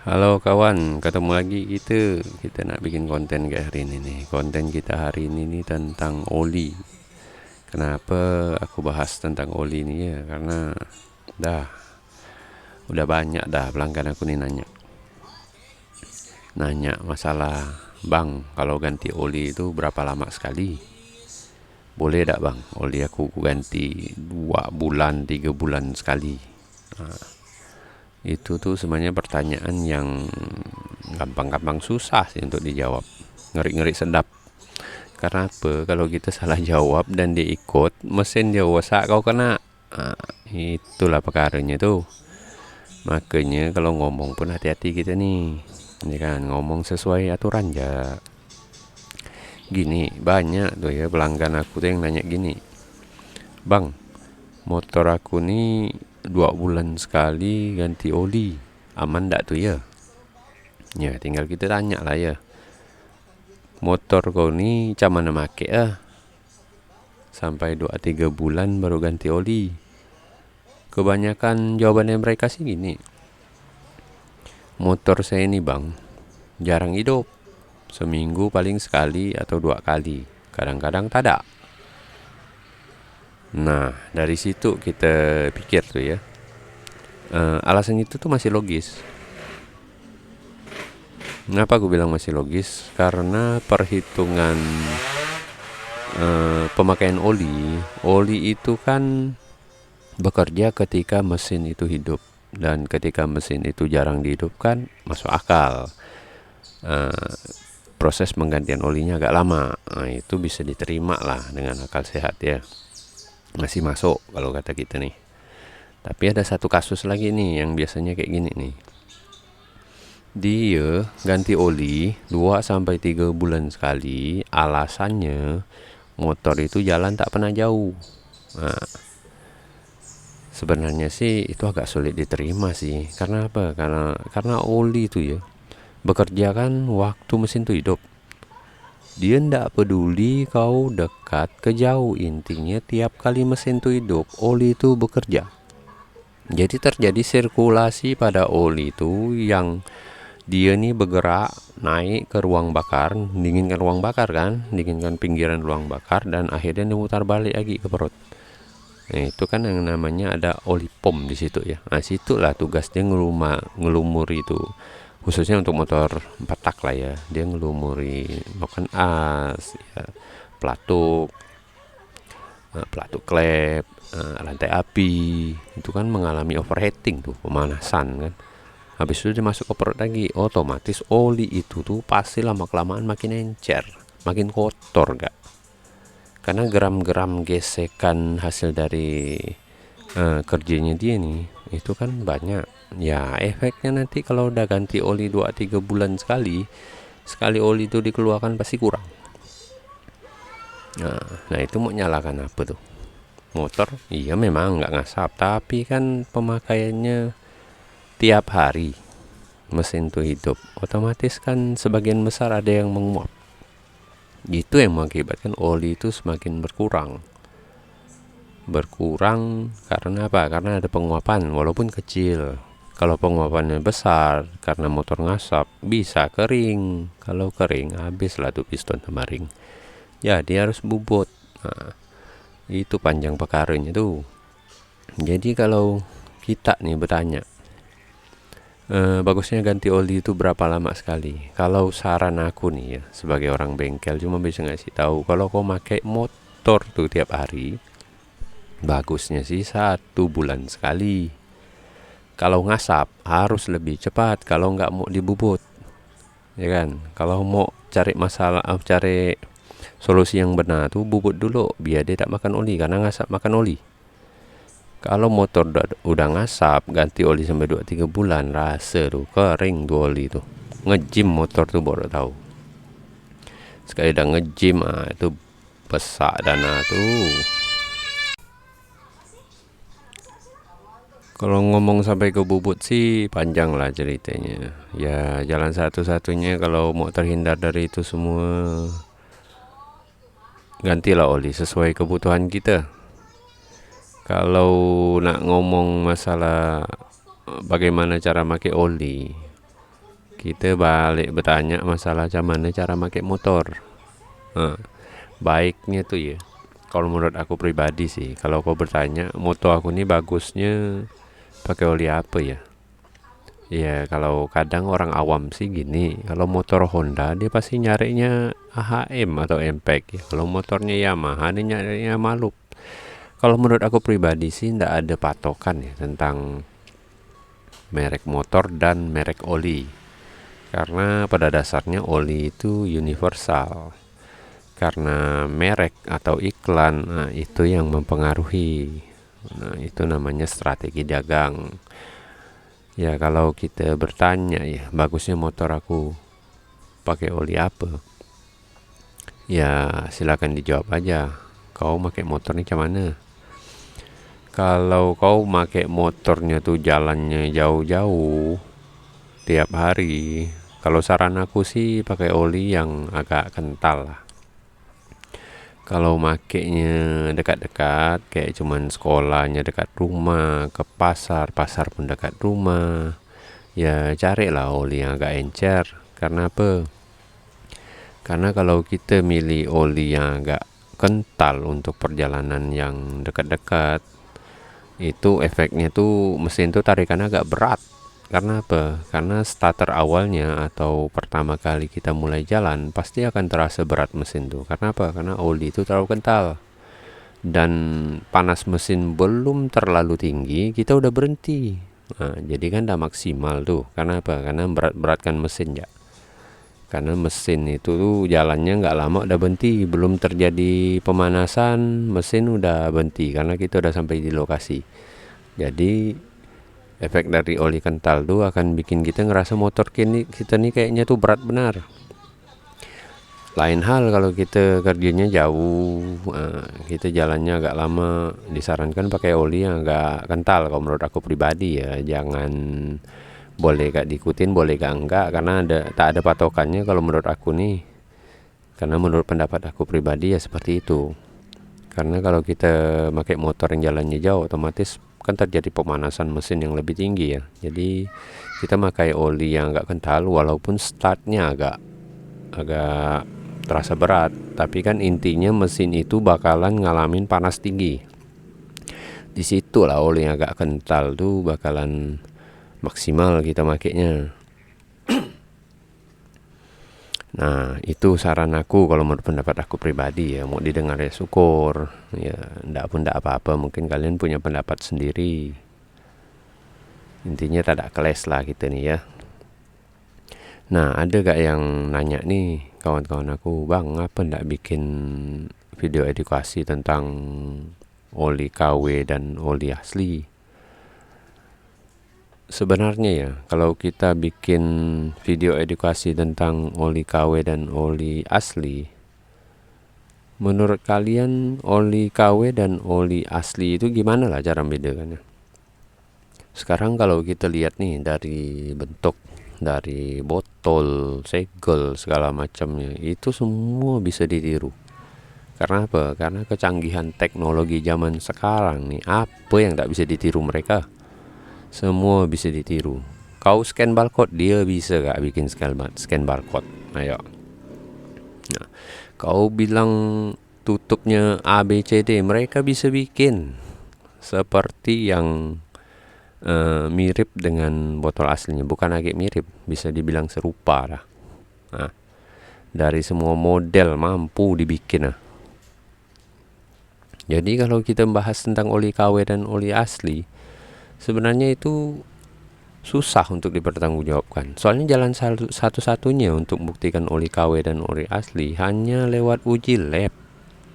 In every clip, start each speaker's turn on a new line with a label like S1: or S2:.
S1: Halo kawan, ketemu lagi kita nak bikin konten kayak hari ini nih. Konten kita hari ini nih tentang oli. Kenapa aku bahas tentang oli ini ya? Karena dah udah banyak dah pelanggan aku nih nanya masalah, "Bang, kalau ganti oli itu berapa lama sekali? Boleh tak bang? Oli aku ganti 2 bulan, 3 bulan sekali." Itu tuh sebenarnya pertanyaan yang gampang-gampang susah sih untuk dijawab. Ngeri-ngeri sedap. Karena apa? Kalau kita salah jawab dan dia ikut, mesin dia wasak kau kena. Nah, itulah perkaranya tuh. Makanya kalau ngomong pun hati-hati kita nih. Ini kan ngomong sesuai aturan ya. Gini, banyak tuh ya pelanggan aku tuh yang nanya gini. "Bang, motor aku nih 2 bulan sekali ganti oli. Aman ndak tuh ya?" Ya, tinggal kita tanya lah ya. "Motor kau nih macam mana make sampai 2-3 bulan baru ganti oli?" Kebanyakan jawabannya mereka sih gini. "Motor saya ini bang, jarang hidup. Seminggu paling sekali atau 2 kali. Kadang-kadang tak ada." Nah, dari situ kita pikir tuh ya. Alasan itu tuh masih logis. Kenapa aku bilang masih logis? Karena perhitungan pemakaian oli itu kan bekerja ketika mesin itu hidup, dan ketika mesin itu jarang dihidupkan, masuk akal. Proses penggantian olinya agak lama. Nah, itu bisa diterima lah dengan akal sehat ya. Masih masuk kalau kata kita nih. Tapi ada satu kasus lagi nih yang biasanya kayak gini nih. Dia ganti oli 2-3 bulan sekali, alasannya motor itu jalan tak pernah jauh. Nah, sebenarnya sih itu agak sulit diterima sih. Karena apa? Karena oli itu ya bekerja kan waktu mesin itu hidup. Dia ndak peduli kau dekat ke jauh, intinya tiap kali mesin itu hidup, oli itu bekerja. Jadi terjadi sirkulasi pada oli itu yang dia nih bergerak naik ke ruang bakar, dinginkan ruang bakar kan, dinginkan pinggiran ruang bakar, dan akhirnya dimutar balik lagi ke perut. Nah, itu kan yang namanya ada oli pom di situ ya. Nah, situlah tugas dia ngelumuri itu. Khususnya untuk motor 4 tak lah ya. Dia ngelumuri noken as, ya, pelatuk, pelatuk klep, lantai api. Itu kan mengalami overheating tuh, pemanasan kan. Habis itu dia masuk ke perut lagi, otomatis oli itu tuh pasti lama-kelamaan makin encer, makin kotor gak? Karena gram-gram gesekan hasil dari kerjanya dia nih, itu kan banyak. Ya, efeknya nanti kalau udah ganti oli 2-3 bulan sekali, sekali oli itu dikeluarkan pasti kurang. Nah itu mau nyalakan apa tuh? Motor, iya memang nggak ngasap, tapi kan pemakaiannya tiap hari mesin tuh hidup, otomatis kan sebagian besar ada yang menguap. Itu yang mengakibatkan oli itu semakin berkurang. Karena apa? Karena ada penguapan walaupun kecil. Kalau penguapannya besar karena motor ngasap, bisa kering. Kalau kering habislah tuh piston sama ring. Ya, dia harus bubut. Nah, itu panjang perkaranya tuh. Jadi kalau kita nih bertanya, bagusnya ganti oli itu berapa lama sekali? Kalau saran aku nih ya, sebagai orang bengkel cuma bisa ngasih tahu, kalau kau pakai motor tuh tiap hari, bagusnya sih 1 bulan sekali. Kalau ngasap harus lebih cepat kalau nggak mau dibubut, ya kan? Kalau mau cari masalah, cari solusi yang benar tuh bubut dulu biar dia tak makan oli, karena ngasap makan oli. Kalau motor udah ngasap, ganti oli sampai 2-3 bulan, rasa tuh kering tuh oli tuh. Ngejim motor tuh baru tahu. Sekali udah ngejim, itu pesak dana tuh. Kalau ngomong sampai ke bubut sih panjang lah ceritanya. Ya, jalan satu-satunya kalau mau terhindar dari itu semua, gantilah oli sesuai kebutuhan kita. Kalau nak ngomong masalah bagaimana cara pakai oli, kita balik bertanya masalah mana cara pakai motor. Baiknya tuh ya, kalau menurut aku pribadi sih, kalau kau bertanya motor aku nih bagusnya pakai oli apa ya? Ya kalau kadang orang awam sih gini, kalau motor Honda dia pasti nyarinya AHM atau MPEG ya. Kalau motornya Yamaha dia nyarinya Malup. Kalau menurut aku pribadi sih ndak ada patokan ya tentang merek motor dan merek oli. Karena pada dasarnya oli itu universal. Karena merek atau iklan, nah itu yang mempengaruhi. Nah, itu namanya strategi dagang. Ya kalau kita bertanya ya bagusnya motor aku pakai oli apa? Ya silakan dijawab aja. Kau pakai motor nih mana? Kalau kau pakai motornya tuh jalannya jauh-jauh tiap hari, kalau saran aku sih pakai oli yang agak kental lah. Kalau makainya dekat-dekat kayak cuman sekolahnya dekat rumah, ke pasar, pasar pun dekat rumah, ya carilah oli yang agak encer. Karena apa? Karena kalau kita milih oli yang agak kental untuk perjalanan yang dekat-dekat, itu efeknya tuh mesin tuh tarikannya agak berat. Karena apa? Karena starter awalnya atau pertama kali kita mulai jalan pasti akan terasa berat mesin tuh. Karena apa? Karena oli itu terlalu kental. Dan panas mesin belum terlalu tinggi, kita udah berhenti. Nah, jadi kan udah maksimal tuh. Karena apa? Karena berat-beratkan mesin ya. Karena mesin itu tuh jalannya nggak lama udah berhenti, belum terjadi pemanasan mesin udah berhenti karena kita udah sampai di lokasi. Jadi efek dari oli kental tuh akan bikin kita ngerasa motor kita nih kayaknya tuh berat benar. Lain hal kalau kita kerjanya jauh, kita jalannya agak lama, disarankan pakai oli yang agak kental kalau menurut aku pribadi ya. Jangan, boleh gak diikutin boleh gak enggak, karena tak ada patokannya kalau menurut aku nih. Karena menurut pendapat aku pribadi ya seperti itu. Karena kalau kita pakai motor yang jalannya jauh, otomatis kan terjadi pemanasan mesin yang lebih tinggi ya. Jadi kita pakai oli yang agak kental walaupun startnya agak terasa berat, tapi kan intinya mesin itu bakalan ngalamin panas tinggi. Disitulah oli yang agak kental tuh bakalan maksimal kita makainya. Nah itu saran aku kalau menurut pendapat aku pribadi ya. Mau didengar ya syukur, ya ndak pun ndak apa-apa, mungkin kalian punya pendapat sendiri. Intinya tak ada keles lah kita nih ya. Nah ada gak yang nanya nih kawan-kawan aku, bang apa ndak bikin video edukasi tentang oli KW dan oli asli? Sebenarnya ya, kalau kita bikin video edukasi tentang oli KW dan oli asli, menurut kalian oli KW dan oli asli itu gimana lah cara membedakannya? Sekarang kalau kita lihat nih dari bentuk, dari botol, segel, segala macamnya, itu semua bisa ditiru. Karena apa? Karena kecanggihan teknologi zaman sekarang nih, apa yang tak bisa ditiru mereka? Semua bisa ditiru. Kau scan barcode, dia bisa gak bikin scan barcode? Ayo. Nah, kau bilang tutupnya ABCD, mereka bisa bikin seperti yang mirip dengan botol aslinya. Bukan agak mirip, bisa dibilang serupa lah. Nah, dari semua model mampu dibikin. Nah, jadi kalau kita bahas tentang oli KW dan oli asli, sebenarnya itu susah untuk dipertanggungjawabkan. Soalnya jalan satu-satunya untuk membuktikan oli KW dan oli asli hanya lewat uji lab,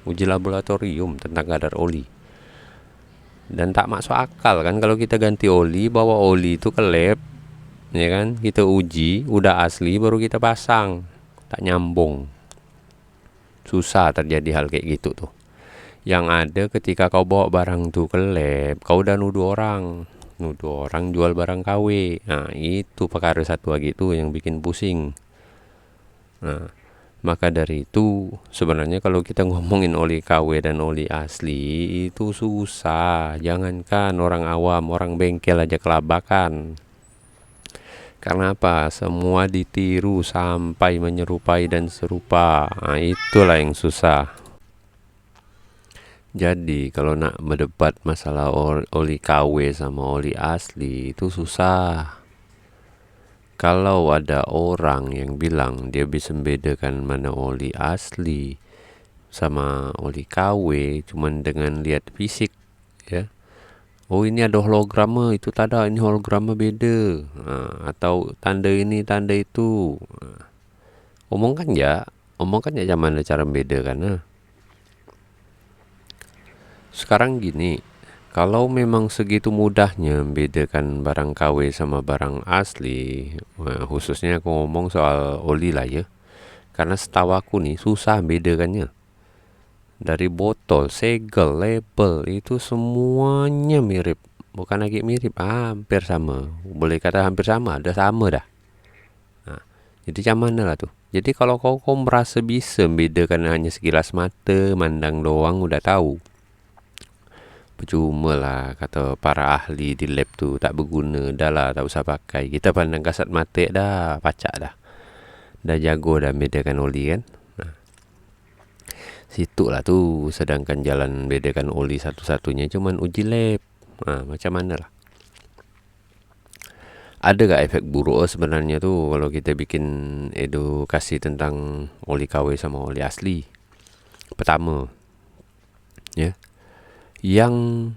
S1: uji laboratorium tentang kadar oli. Dan tak masuk akal kan kalau kita ganti oli, bawa oli itu ke lab, ya kan? Kita uji, udah asli baru kita pasang. Tak nyambung. Susah terjadi hal kayak gitu tuh. Yang ada ketika kau bawa barang tuh ke lab, kau udah nuduh orang jual barang KW. Nah itu perkara satu lagi itu yang bikin pusing. Nah maka dari itu sebenarnya kalau kita ngomongin oli KW dan oli asli itu susah. Jangankan orang awam, orang bengkel aja kelabakan. Karena apa? Semua ditiru sampai menyerupai dan serupa. Nah, itulah yang susah. Jadi kalau nak berdebat masalah oli KW sama oli asli itu susah. Kalau ada orang yang bilang dia bisa membedakan mana oli asli sama oli KW cuman dengan lihat fisik, ya. Oh, ini ada hologramnya, itu tak ada, ini hologramnya beda. Atau tanda ini, tanda itu. Omongkan ya zaman mana cara membedakan. Sekarang gini, kalau memang segitu mudahnya membedakan barang KW sama barang asli, khususnya aku ngomong soal oli lah ya. Karena setahu aku nih susah bedakannya. Dari botol, segel, label itu semuanya mirip. Bukan lagi mirip, hampir sama. Boleh kata hampir sama, ada sama dah. Nah, jadi macam mana lah tuh? Jadi kalau kau merasa bisa membedakan hanya sekilas mata, mandang doang udah tahu. Percuma lah kata para ahli di lab tu, tak berguna, dah lah tak usah pakai. Kita pandang kasat mata dah, pacak dah. Dah jago dah bedakan oli kan. Situ lah tu, sedangkan jalan bedakan oli satu-satunya cuman uji lab. Macam mana lah? Ada gak efek buruk sebenarnya tu kalau kita bikin edukasi tentang oli KW sama oli asli? Pertama, ya, yang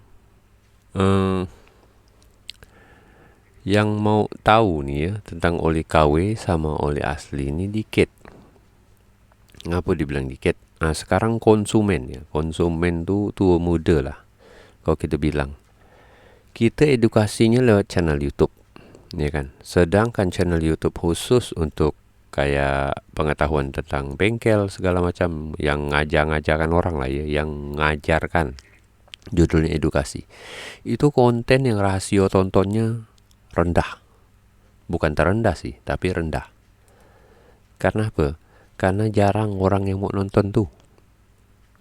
S1: yang mau tahu nih ya tentang oli KW sama oli asli ini dikit. Ngapa dibilang dikit? Sekarang konsumen ya, konsumen tu tua muda lah. Kalau kita bilang, kita edukasinya lewat channel YouTube, ya kan. Sedangkan channel YouTube khusus untuk kayak pengetahuan tentang bengkel segala macam, yang ngajar-ngajarkan orang lah ya, yang ngajarkan, judulnya edukasi. Itu konten yang rasio tontonnya rendah. Bukan terendah sih, tapi rendah. Karena apa? Karena jarang orang yang mau nonton tuh.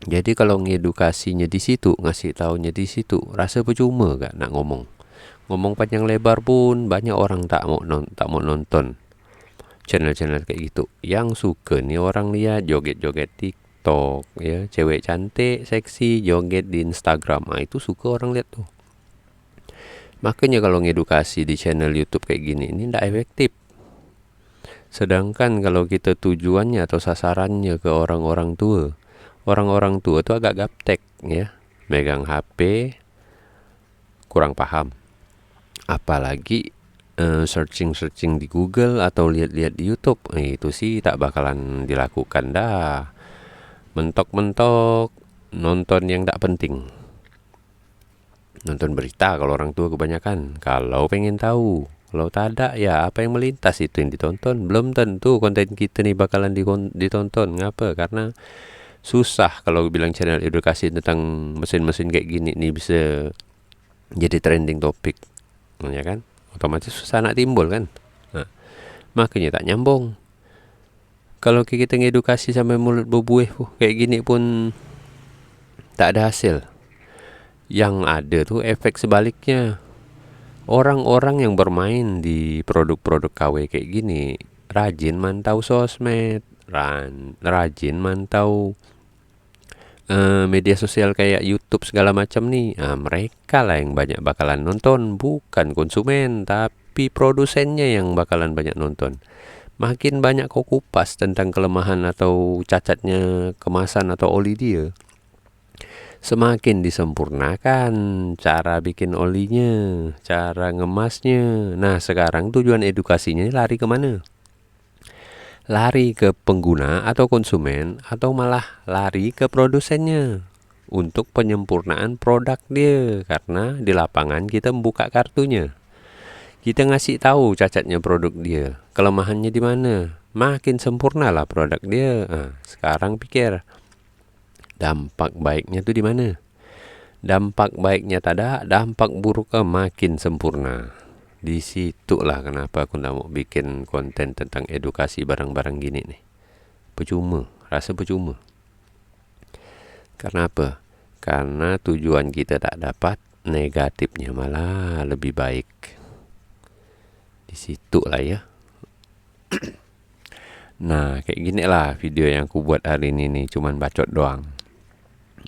S1: Jadi kalau ngedukasinya di situ, ngasih taunya di situ, rasa percuma gak nak ngomong. Ngomong panjang lebar pun banyak orang tak mau nonton channel-channel kayak gitu. Yang suka nih orang lihat joget-joget TikTok, ya, cewek cantik, seksi, joget di Instagram. Itu suka orang lihat tuh. Makanya kalau ngedukasi di channel YouTube kayak gini, ini tidak efektif. Sedangkan kalau kita tujuannya atau sasarannya ke orang-orang tua tuh agak gaptek ya, megang HP, kurang paham. Apalagi searching di Google atau lihat-lihat di YouTube, itu sih tak bakalan dilakukan dah. Mentok-mentok nonton yang tak penting. Nonton berita kalau orang tua kebanyakan, kalau pengen tahu. Kalau tak ada, ya apa yang melintas itu yang ditonton. Belum tentu konten kita nih bakalan ditonton. Ngapa? Karena susah kalau bilang channel edukasi tentang mesin-mesin kayak gini nih bisa jadi trending topik, ya kan? Otomatis susah nak timbul kan. Makanya tak nyambung. Kalau kita ngedukasi sampai mulut berbuih kayak gini pun tak ada hasil. Yang ada tuh efek sebaliknya. Orang-orang yang bermain di produk-produk KW kayak gini rajin mantau sosmed, rajin mantau media sosial kayak YouTube segala macam nih. Mereka lah yang banyak bakalan nonton, bukan konsumen, tapi produsennya yang bakalan banyak nonton. Makin banyak kau kupas tentang kelemahan atau cacatnya kemasan atau oli dia, semakin disempurnakan cara bikin olinya, cara ngemasnya. Nah, sekarang tujuan edukasinya lari kemana? Lari ke pengguna atau konsumen, atau malah lari ke produsennya untuk penyempurnaan produk dia. Karena di lapangan kita membuka kartunya, kita ngasih tahu cacatnya produk dia, kelemahannya di mana. Makin sempurna lah produk dia. Sekarang pikir, dampak baiknya tuh di mana? Dampak baiknya tak ada, dampak buruknya makin sempurna. Di situlah kenapa aku nak mau bikin konten tentang edukasi barang-barang gini nih. Percuma, rasa percuma. Karena apa? Karena tujuan kita tak dapat, negatifnya malah lebih baik. Di di situ lah ya. Nah, kayak gini lah video yang aku buat hari ini nih, cuman bacot doang.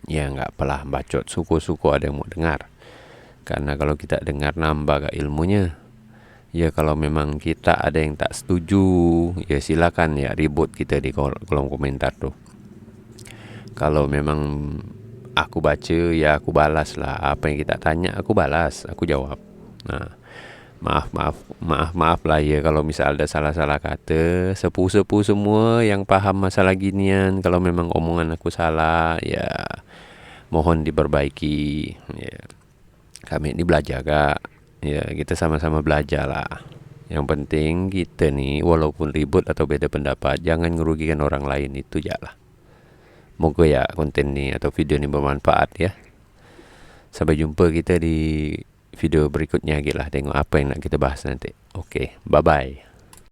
S1: Ya nggak apalah, bacot suku-suku ada yang mau dengar. Karena kalau kita dengar nambah gak ilmunya. Ya kalau memang kita ada yang tak setuju, ya silakan ya ribut kita di kolom komentar tuh. Kalau memang aku baca, ya aku balas lah. Apa yang kita tanya aku balas, aku jawab. Nah, maaf lah ya kalau misal ada salah-salah kata. Sepuh-sepuh semua yang paham masalah ginian, kalau memang omongan aku salah, ya mohon diperbaiki. Ya, kami ini belajar kak. Ya, kita sama-sama belajar lah. Yang penting kita nih walaupun ribut atau beda pendapat, jangan ngerugikan orang lain, itu ya lah. Moga ya konten ini atau video ini bermanfaat ya. Sampai jumpa kita di video berikutnya lagi lah. Tengok apa yang nak kita bahas nanti. Oke, bye-bye.